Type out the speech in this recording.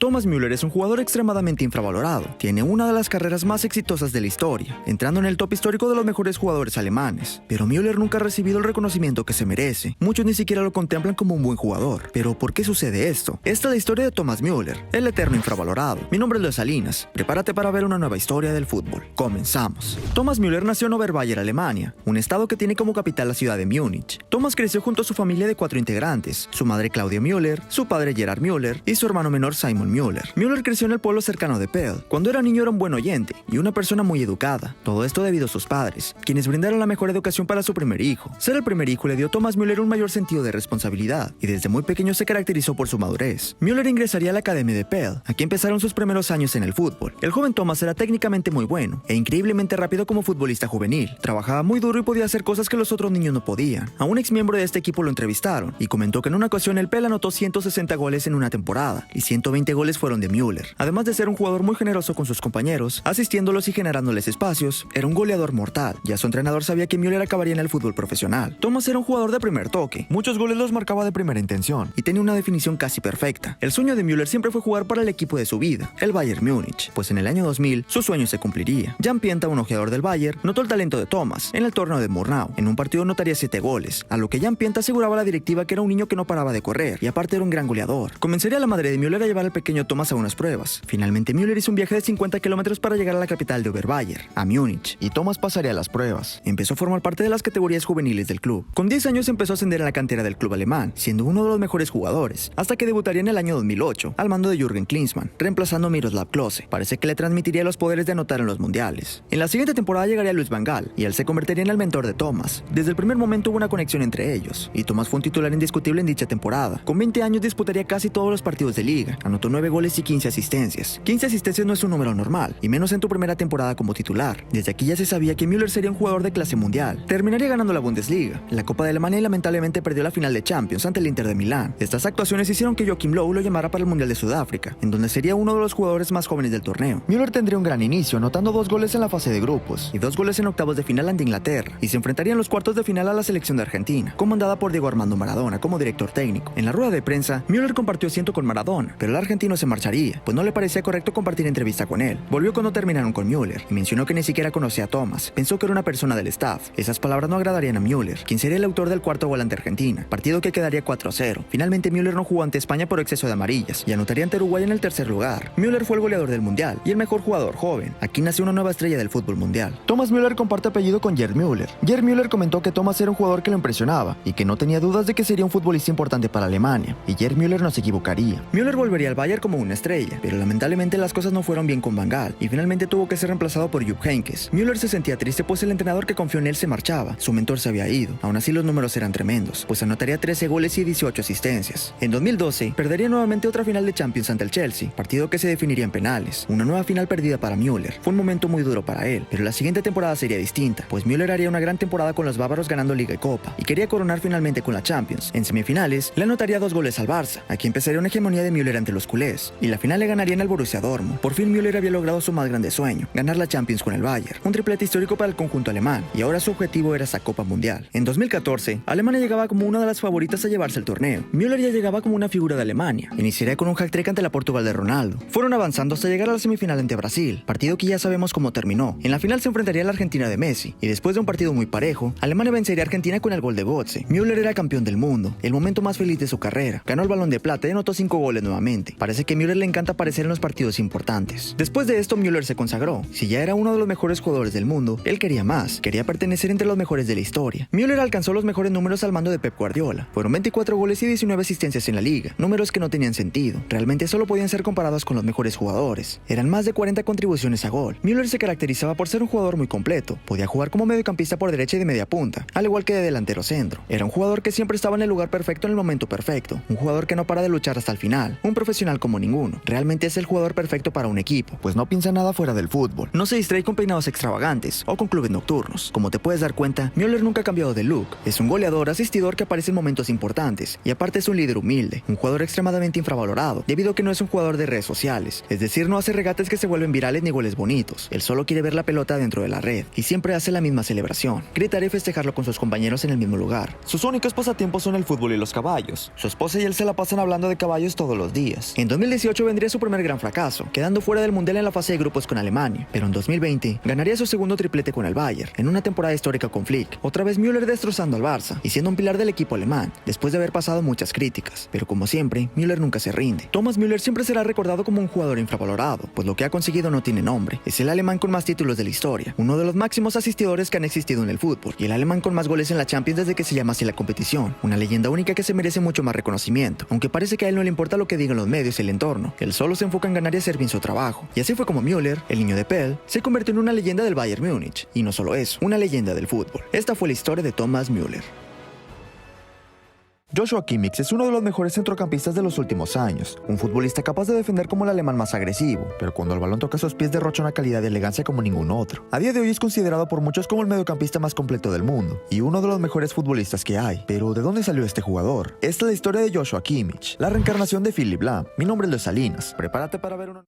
Thomas Müller es un jugador extremadamente infravalorado. Tiene una de las carreras más exitosas de la historia, entrando en el top histórico de los mejores jugadores alemanes. Pero Müller nunca ha recibido el reconocimiento que se merece. Muchos ni siquiera lo contemplan como un buen jugador. ¿Pero por qué sucede esto? Esta es la historia de Thomas Müller, el eterno infravalorado. Mi nombre es Luis Salinas. Prepárate para ver una nueva historia del fútbol. Comenzamos. Thomas Müller nació en Oberbayern, Alemania, un estado que tiene como capital la ciudad de Múnich. Thomas creció junto a su familia de 4 integrantes: su madre Claudia Müller, su padre Gerhard Müller y su hermano menor Simon Müller. Müller creció en el pueblo cercano de Pell. Cuando era niño era un buen oyente y una persona muy educada. Todo esto debido a sus padres, quienes brindaron la mejor educación para su primer hijo. Ser el primer hijo le dio a Thomas Müller un mayor sentido de responsabilidad y desde muy pequeño se caracterizó por su madurez. Müller ingresaría a la academia de Pell. Aquí empezaron sus primeros años en el fútbol. El joven Thomas era técnicamente muy bueno e increíblemente rápido como futbolista juvenil. Trabajaba muy duro y podía hacer cosas que los otros niños no podían. A un ex miembro de este equipo lo entrevistaron y comentó que en una ocasión el Pell anotó 160 goles en una temporada y 120 goles fueron de Müller. Además de ser un jugador muy generoso con sus compañeros, asistiéndolos y generándoles espacios, era un goleador mortal. Ya su entrenador sabía que Müller acabaría en el fútbol profesional. Thomas era un jugador de primer toque, muchos goles los marcaba de primera intención y tenía una definición casi perfecta. El sueño de Müller siempre fue jugar para el equipo de su vida, el Bayern Múnich, pues en el año 2000 su sueño se cumpliría. Jan Pienta, un ojeador del Bayern, notó el talento de Thomas en el torneo de Murnau. En un partido notaría 7 goles, a lo que Jan Pienta aseguraba a la directiva que era un niño que no paraba de correr y aparte era un gran goleador. Comenzaría la madre de Müller a llevar al pequeño Thomas a unas pruebas. Finalmente Müller hizo un viaje de 50 kilómetros para llegar a la capital de Oberbayern, a Múnich, y Thomas pasaría las pruebas. Empezó a formar parte de las categorías juveniles del club. Con 10 años empezó a ascender en la cantera del club alemán, siendo uno de los mejores jugadores, hasta que debutaría en el año 2008, al mando de Jürgen Klinsmann, reemplazando a Miroslav Klose. Parece que le transmitiría los poderes de anotar en los mundiales. En la siguiente temporada llegaría Luis van Gaal, y él se convertiría en el mentor de Thomas. Desde el primer momento hubo una conexión entre ellos, y Thomas fue un titular indiscutible en dicha temporada. Con 20 años disputaría casi todos los partidos de liga, anotó 9 goles y 15 asistencias. 15 asistencias no es un número normal, y menos en tu primera temporada como titular. Desde aquí ya se sabía que Müller sería un jugador de clase mundial. Terminaría ganando la Bundesliga, la Copa de Alemania y lamentablemente perdió la final de Champions ante el Inter de Milán. Estas actuaciones hicieron que Joachim Löw lo llamara para el Mundial de Sudáfrica, en donde sería uno de los jugadores más jóvenes del torneo. Müller tendría un gran inicio, anotando 2 goles en la fase de grupos y 2 goles en octavos de final ante Inglaterra, y se enfrentaría en los cuartos de final a la selección de Argentina, comandada por Diego Armando Maradona como director técnico. En la rueda de prensa, Müller compartió asiento con Maradona, pero el argentino se marcharía, pues no le parecía correcto compartir entrevista con él. Volvió cuando terminaron con Müller y mencionó que ni siquiera conocía a Thomas. Pensó que era una persona del staff. Esas palabras no agradarían a Müller, quien sería el autor del cuarto gol ante Argentina, partido que quedaría 4-0. Finalmente Müller no jugó ante España por exceso de amarillas y anotaría ante Uruguay en el tercer lugar. Müller fue el goleador del mundial y el mejor jugador joven. Aquí nació una nueva estrella del fútbol mundial. Thomas Müller comparte apellido con Gerd Müller. Gerd Müller comentó que Thomas era un jugador que lo impresionaba y que no tenía dudas de que sería un futbolista importante para Alemania, y Gerd Müller no se equivocaría. Müller volvería al Bayern como una estrella, pero lamentablemente las cosas no fueron bien con van Gaal y finalmente tuvo que ser reemplazado por Jupp Heynckes. Müller se sentía triste pues el entrenador que confió en él se marchaba, su mentor se había ido. Aún así los números eran tremendos, pues anotaría 13 goles y 18 asistencias. En 2012 perdería nuevamente otra final de Champions ante el Chelsea, partido que se definiría en penales. Una nueva final perdida para Müller. Fue un momento muy duro para él, pero la siguiente temporada sería distinta, pues Müller haría una gran temporada con los bávaros ganando Liga y Copa y quería coronar finalmente con la Champions. En semifinales le anotaría 2 goles al Barça. Aquí empezaría una hegemonía de Müller ante los culés y la final le ganarían al Borussia Dortmund. Por fin Müller había logrado su más grande sueño, ganar la Champions con el Bayern, un triplete histórico para el conjunto alemán, y ahora su objetivo era esa Copa Mundial. En 2014, Alemania llegaba como una de las favoritas a llevarse el torneo. Müller ya llegaba como una figura de Alemania. Iniciaría con un hat-trick ante la Portugal de Ronaldo. Fueron avanzando hasta llegar a la semifinal ante Brasil, partido que ya sabemos cómo terminó. En la final se enfrentaría a la Argentina de Messi, y después de un partido muy parejo, Alemania vencería a Argentina con el gol de Götze. Müller era campeón del mundo, el momento más feliz de su carrera. Ganó el Balón de Plata y anotó 5 goles nuevamente. Parece que a Müller le encanta aparecer en los partidos importantes. Después de esto, Müller se consagró. Si ya era uno de los mejores jugadores del mundo, él quería más. Quería pertenecer entre los mejores de la historia. Müller alcanzó los mejores números al mando de Pep Guardiola. Fueron 24 goles y 19 asistencias en la liga. Números que no tenían sentido. Realmente solo podían ser comparados con los mejores jugadores. Eran más de 40 contribuciones a gol. Müller se caracterizaba por ser un jugador muy completo. Podía jugar como mediocampista por derecha y de media punta, al igual que de delantero centro. Era un jugador que siempre estaba en el lugar perfecto en el momento perfecto. Un jugador que no para de luchar hasta el final. Un profesional como ninguno. Realmente es el jugador perfecto para un equipo, pues no piensa nada fuera del fútbol. No se distrae con peinados extravagantes o con clubes nocturnos. Como te puedes dar cuenta, Müller nunca ha cambiado de look. Es un goleador asistidor que aparece en momentos importantes y aparte es un líder humilde, un jugador extremadamente infravalorado debido a que no es un jugador de redes sociales, es decir, no hace regates que se vuelven virales ni goles bonitos. Él solo quiere ver la pelota dentro de la red y siempre hace la misma celebración, gritar y festejarlo con sus compañeros en el mismo lugar. Sus únicos pasatiempos son el fútbol y los caballos. Su esposa y él se la pasan hablando de caballos todos los días. En 2018 vendría su primer gran fracaso, quedando fuera del Mundial en la fase de grupos con Alemania, pero en 2020 ganaría su segundo triplete con el Bayern, en una temporada histórica con Flick, otra vez Müller destrozando al Barça y siendo un pilar del equipo alemán, después de haber pasado muchas críticas. Pero como siempre, Müller nunca se rinde. Thomas Müller siempre será recordado como un jugador infravalorado, pues lo que ha conseguido no tiene nombre. Es el alemán con más títulos de la historia, uno de los máximos asistidores que han existido en el fútbol, y el alemán con más goles en la Champions desde que se llama así la competición. Una leyenda única que se merece mucho más reconocimiento, aunque parece que a él no le importa lo que digan los medios y el entorno. Él solo se enfoca en ganar y hacer bien su trabajo. Y así fue como Müller, el niño de Pell, se convirtió en una leyenda del Bayern Múnich. Y no solo eso, una leyenda del fútbol. Esta fue la historia de Thomas Müller. Joshua Kimmich es uno de los mejores centrocampistas de los últimos años, un futbolista capaz de defender como el alemán más agresivo, pero cuando el balón toca sus pies derrocha una calidad y elegancia como ningún otro. A día de hoy es considerado por muchos como el mediocampista más completo del mundo, y uno de los mejores futbolistas que hay. Pero ¿de dónde salió este jugador? Esta es la historia de Joshua Kimmich, la reencarnación de Philipp Lahm. Mi nombre es Luis Salinas, prepárate para ver una...